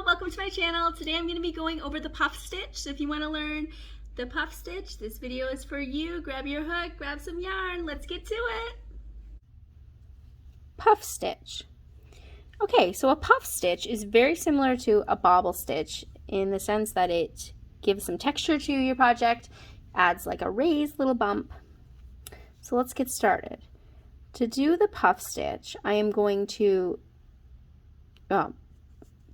welcome to my channel. Today I'm going to be going over the puff stitch. So if you want to learn the puff stitch, this video is for you. Grab your hook, grab some yarn, let's get to it. Puff stitch. Okay, so a puff stitch is very similar to a bobble stitch in the sense that it gives some texture to your project, adds like a raised little bump. So let's get started. To do the puff stitch, I am going to,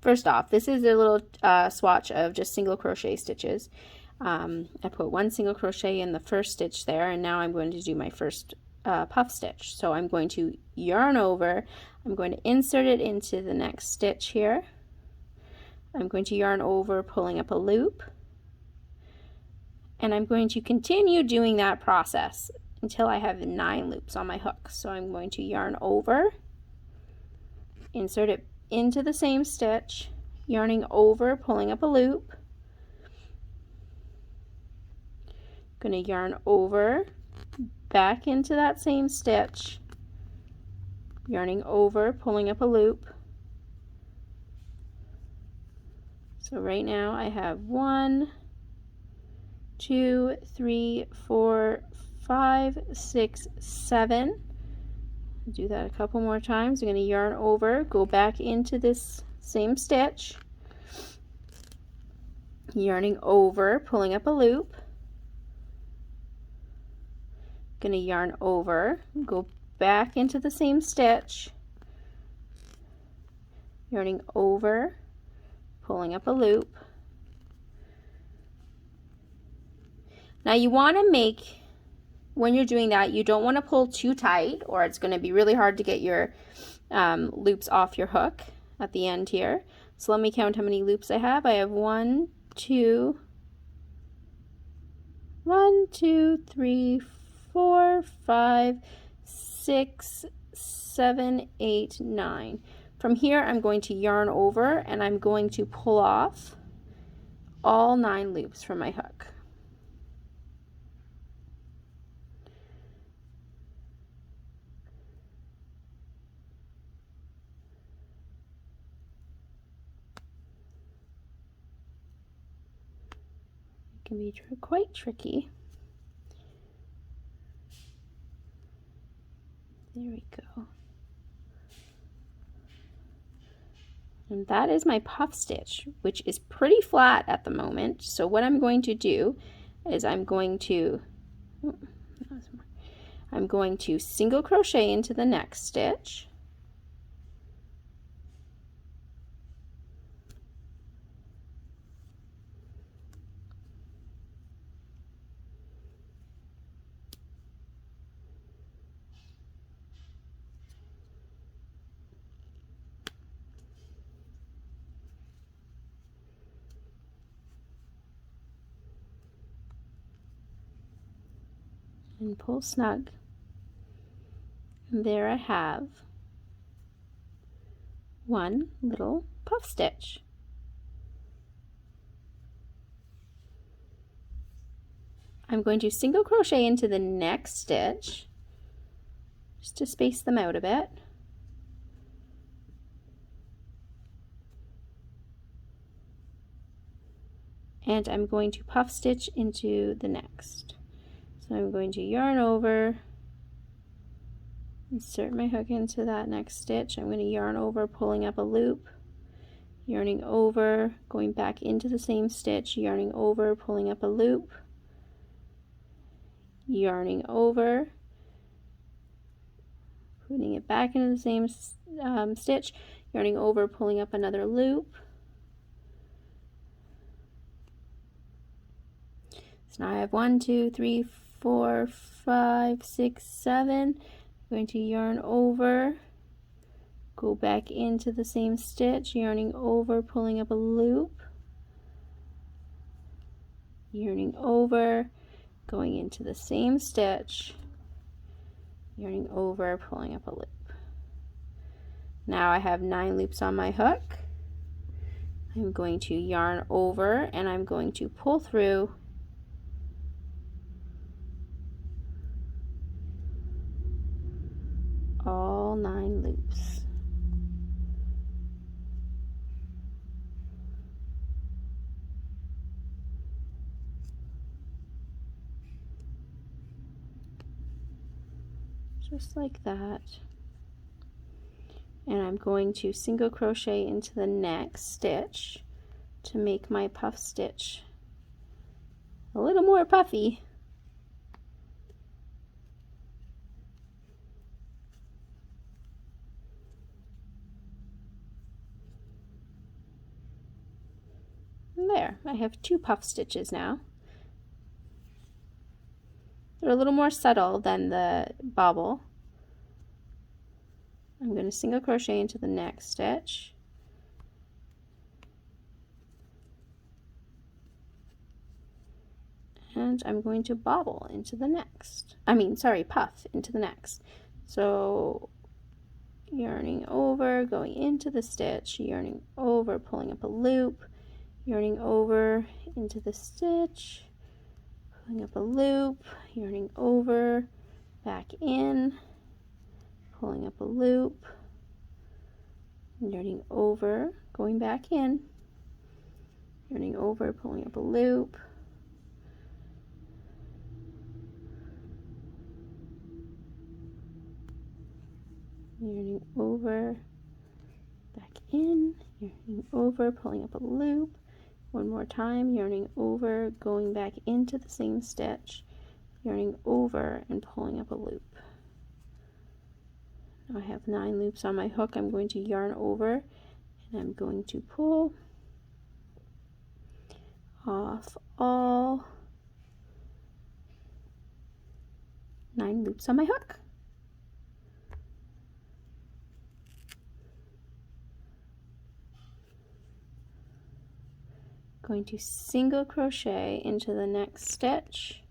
first off, this is a little swatch of just single crochet stitches. I put one single crochet in the first stitch there, and now I'm going to do my first puff stitch. So I'm going to yarn over, I'm going to insert it into the next stitch here. I'm going to yarn over, pulling up a loop, and I'm going to continue doing that process until I have 9 loops on my hook. So I'm going to yarn over, insert it into the same stitch, yarning over, pulling up a loop, going to yarn over, back into that same stitch, yarning over, pulling up a loop. So right now I have 1, 2, 3, 4, 5, 6, 7. Do that a couple more times. I'm going to yarn over, go back into this same stitch, yarning over, pulling up a loop, going to yarn over, go back into the same stitch, yarning over, pulling up a loop. Now you want to make, when you're doing that, you don't want to pull too tight or it's going to be really hard to get your loops off your hook at the end here. So let me count how many loops I have. I have 1, 2, 3, 4, 5, 6, 7, 8, 9. From here I'm going to yarn over and I'm going to pull off all 9 loops from my hook. It can be quite tricky. There we go. And that is my puff stitch, which is pretty flat at the moment. So what I'm going to do is I'm going to single crochet into the next stitch. And pull snug. And there I have one little puff stitch. I'm going to single crochet into the next stitch just to space them out a bit. And I'm going to puff stitch into the next. So I'm going to yarn over, insert my hook into that next stitch. I'm going to yarn over, pulling up a loop, yarning over, going back into the same stitch, yarning over, pulling up a loop, yarning over, putting it back into the same stitch, yarning over, pulling up another loop. So now I have 1, 2, 3, 4, 5, 6, 7. I'm going to yarn over, go back into the same stitch, yarning over, pulling up a loop, yarning over, going into the same stitch, yarning over, pulling up a loop. Now I have 9 loops on my hook. I'm going to yarn over and I'm going to pull through all 9 loops. just like that. And I'm going to single crochet into the next stitch to make my puff stitch a little more puffy. And there, I have 2 puff stitches now. They're a little more subtle than the bobble. I'm going to single crochet into the next stitch. And I'm going to bobble into the next. Puff into the next. So yarning over, going into the stitch, yarning over, pulling up a loop, yarning over into the stitch, pulling up a loop, yarning over, back in, pulling up a loop, yarning over, going back in, yarning over, pulling up a loop, yarning over, back in, yarning over, pulling up a loop, one more time, yarning over, going back into the same stitch, yarning over and pulling up a loop. Now I have 9 loops on my hook. I'm going to yarn over and I'm going to pull off all 9 loops on my hook. Going to single crochet into the next stitch,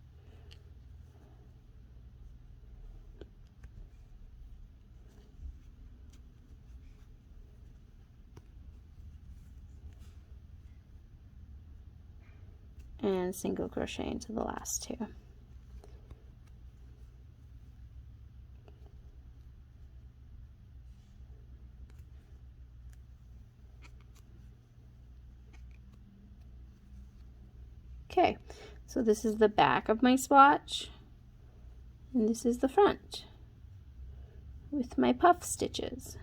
and single crochet into the last 2. Okay, so this is the back of my swatch, and this is the front with my puff stitches.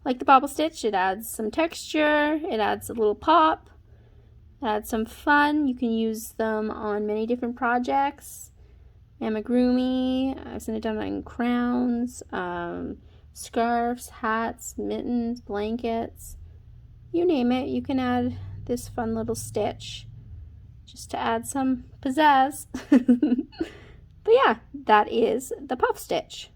Like the bobble stitch, it adds some texture, it adds a little pop, it adds some fun. You can use them on many different projects. Amigurumi, I've seen it done on crowns, scarves, hats, mittens, blankets, you name it. You can add this fun little stitch just to add some pizzazz. But yeah, that is the puff stitch.